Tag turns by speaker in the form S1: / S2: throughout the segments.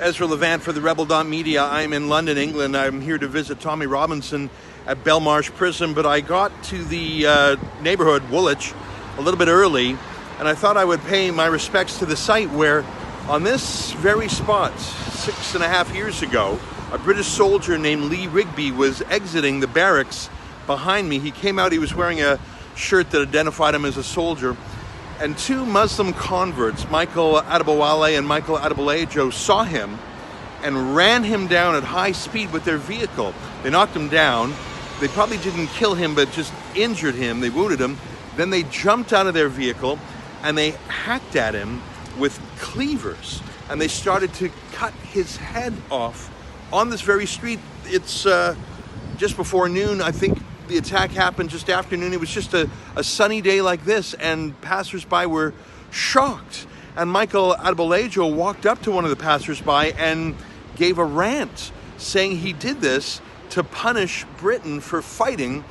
S1: Ezra Levant for the Rebel.media. I'm in London, England. I'm here to visit Tommy Robinson at Belmarsh Prison, but I got to the neighborhood, Woolwich, a little bit early, and I thought I would pay my respects to the site where, on this very spot, 6.5 years ago, a British soldier named Lee Rigby was exiting the barracks behind me. He came out, he was wearing a shirt that identified him as a soldier, and two Muslim converts, Michael Adebowale and Michael Adebolajo, saw him and ran him down at high speed with their vehicle. They knocked him down. They probably didn't kill him, but just injured him. They wounded him. Then they jumped out of their vehicle and they hacked at him with cleavers. And they started to cut his head off on this very street. It's just before noon. I think the attack happened just after noon. It was just a sunny day like this, and passersby were shocked. And Michael Adebolajo walked up to one of the passersby and gave a rant, saying he did this to punish Britain for fighting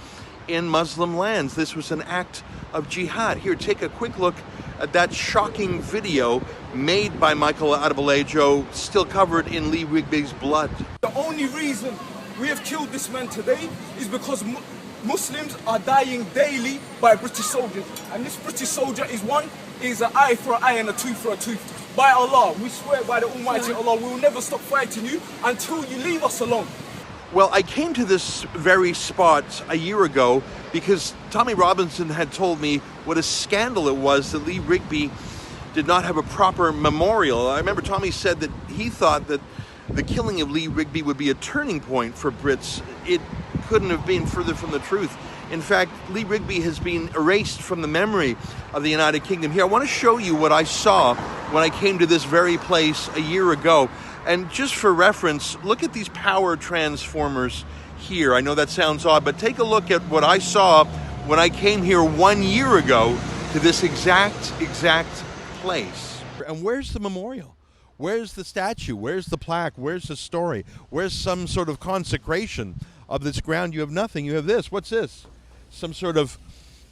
S1: in Muslim lands. This was an act of jihad. Here, take a quick look at that shocking video made by Michael Adebolajo, still covered in Lee Rigby's blood.
S2: The only reason we have killed this man today is because Muslims are dying daily by British soldiers, and this British soldier is an eye for an eye and a tooth for a tooth. By Allah, we swear by the Almighty Allah, we will never stop fighting you until you leave us alone.
S1: Well, I came to this very spot a year ago because Tommy Robinson had told me what a scandal it was that Lee Rigby did not have a proper memorial. I remember Tommy said that he thought that the killing of Lee Rigby would be a turning point for Brits. It couldn't have been further from the truth. In fact, Lee Rigby has been erased from the memory of the United Kingdom. Here, I want to show you what I saw when I came to this very place a year ago. And just for reference, look at these power transformers here. I know that sounds odd, but take a look at what I saw when I came here 1 year ago to this exact place. And where's the memorial? Where's the statue? Where's the plaque? Where's the story? Where's some sort of consecration of this ground? You have nothing. You have this. What's this? Some sort of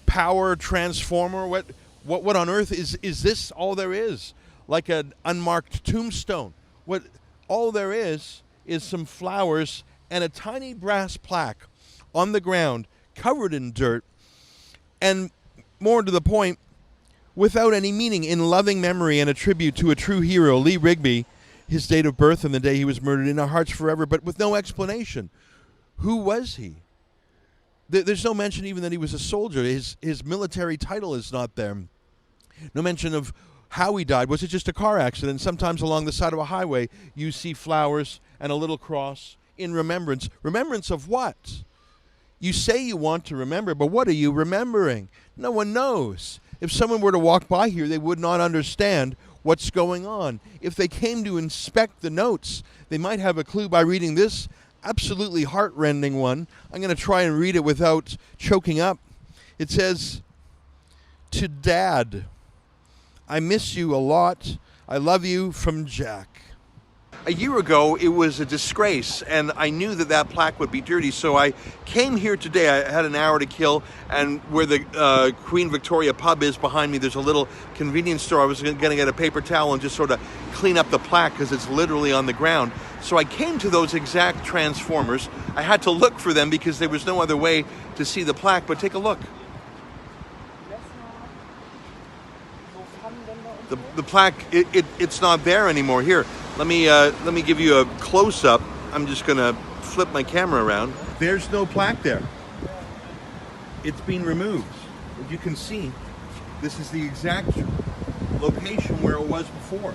S1: power transformer? What on earth is this? All there is? Like an unmarked tombstone. What all there is some flowers and a tiny brass plaque on the ground covered in dirt, and more to the point, without any meaning, in loving memory and a tribute to a true hero, Lee Rigby, his date of birth and the day he was murdered, in our hearts forever, but with no explanation. Who was he? There's no mention even that he was a soldier. His military title is not there. No mention of how he died. Was it just a car accident? Sometimes along the side of a highway, you see flowers and a little cross in remembrance. Remembrance of what? You say you want to remember, but what are you remembering? No one knows. If someone were to walk by here, they would not understand what's going on. If they came to inspect the notes, they might have a clue by reading this absolutely heart-rending one. I'm going to try and read it without choking up. It says, "To Dad, I miss you a lot. I love you, from Jack." A year ago, it was a disgrace, and I knew that plaque would be dirty, so I came here today. I had an hour to kill, and where the Queen Victoria pub is behind me, there's a little convenience store. I was going to get a paper towel and just sort of clean up the plaque because it's literally on the ground. So I came to those exact transformers. I had to look for them because there was no other way to see the plaque, but take a look. The plaque, it's not there anymore. Here, let me give you a close-up. I'm just going to flip my camera around. There's no plaque there. It's been removed. As you can see, this is the exact location where it was before.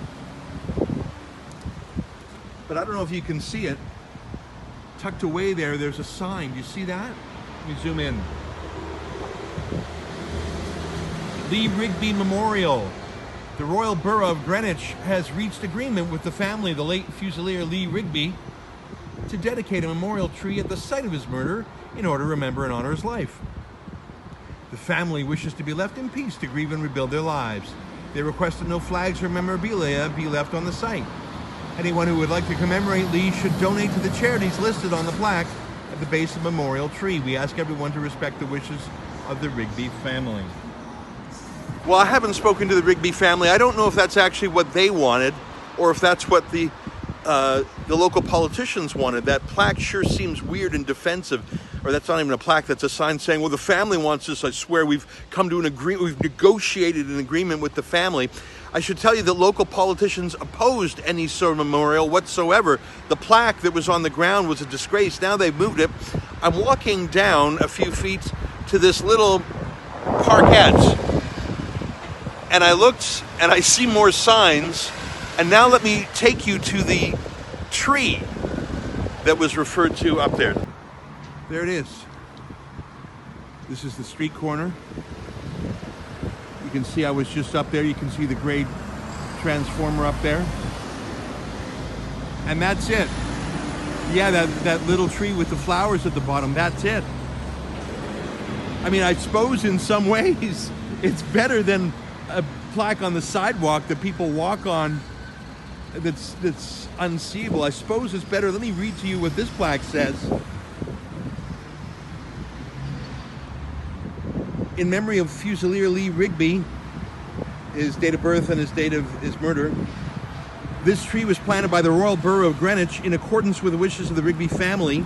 S1: But I don't know if you can see it. Tucked away there's a sign. Do you see that? Let me zoom in. Lee Rigby Memorial. The Royal Borough of Greenwich has reached agreement with the family of the late Fusilier Lee Rigby to dedicate a memorial tree at the site of his murder in order to remember and honor his life. The family wishes to be left in peace to grieve and rebuild their lives. They request that no flags or memorabilia be left on the site. Anyone who would like to commemorate Lee should donate to the charities listed on the plaque at the base of the memorial tree. We ask everyone to respect the wishes of the Rigby family. Well, I haven't spoken to the Rigby family. I don't know if that's actually what they wanted or if that's what the the local politicians wanted. That plaque sure seems weird and defensive. Or that's not even a plaque, that's a sign saying, well, the family wants this. I swear we've come to an agreement, we've negotiated an agreement with the family. I should tell you that local politicians opposed any sort of memorial whatsoever. The plaque that was on the ground was a disgrace. Now they've moved it. I'm walking down a few feet to this little parkette, and I looked and I see more signs. And now let me take you to the tree that was referred to up there. There it is. This is the street corner. You can see I was just up there. You can see the grade transformer up there. And that's it. Yeah, that little tree with the flowers at the bottom, that's it. I mean, I suppose in some ways it's better than a plaque on the sidewalk that people walk on that's unseeable. I suppose it's better. Let me read to you what this plaque says. In memory of Fusilier Lee Rigby, his date of birth and his date of his murder, this tree was planted by the Royal Borough of Greenwich in accordance with the wishes of the Rigby family.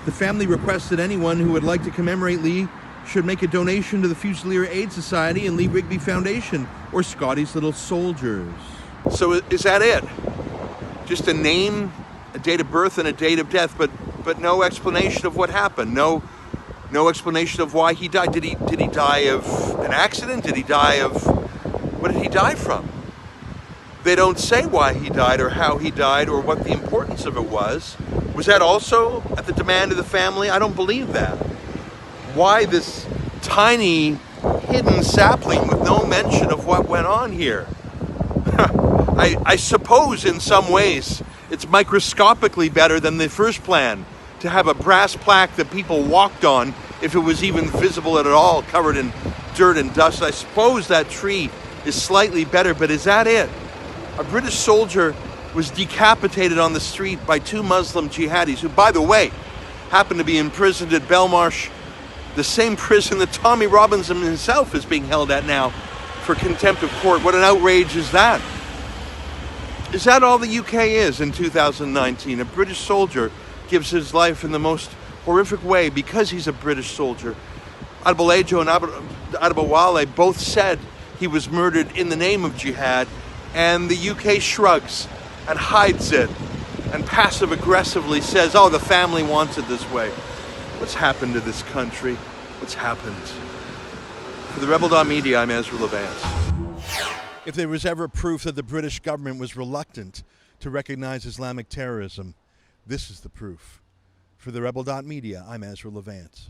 S1: The family requests that anyone who would like to commemorate Lee should make a donation to the Fusilier Aid Society and Lee Rigby Foundation, or Scotty's Little Soldiers. So is that it? Just a name, a date of birth, and a date of death, but no explanation of what happened. No explanation of why he died. Did he die of an accident? Did he die of, what did he die from? They don't say why he died or how he died or what the importance of it was. Was that also at the demand of the family? I don't believe that. Why this tiny hidden sapling with no mention of what went on here? I suppose in some ways it's microscopically better than the first plan, to have a brass plaque that people walked on, if it was even visible at all, covered in dirt and dust. I suppose that tree is slightly better, but is that it? A British soldier was decapitated on the street by two Muslim jihadis, who, by the way, happened to be imprisoned at Belmarsh, the same prison that Tommy Robinson himself is being held at now for contempt of court. What an outrage is that? Is that all the UK is in 2019? A British soldier gives his life in the most horrific way because he's a British soldier. Adbalejo and Adabawale both said he was murdered in the name of jihad, and the UK shrugs and hides it and passive-aggressively says, oh, the family wants it this way. What's happened to this country? What's happened? For the Rebel.media, I'm Ezra Levant. If there was ever proof that the British government was reluctant to recognize Islamic terrorism, this is the proof. For the Rebel.media, I'm Ezra Levant.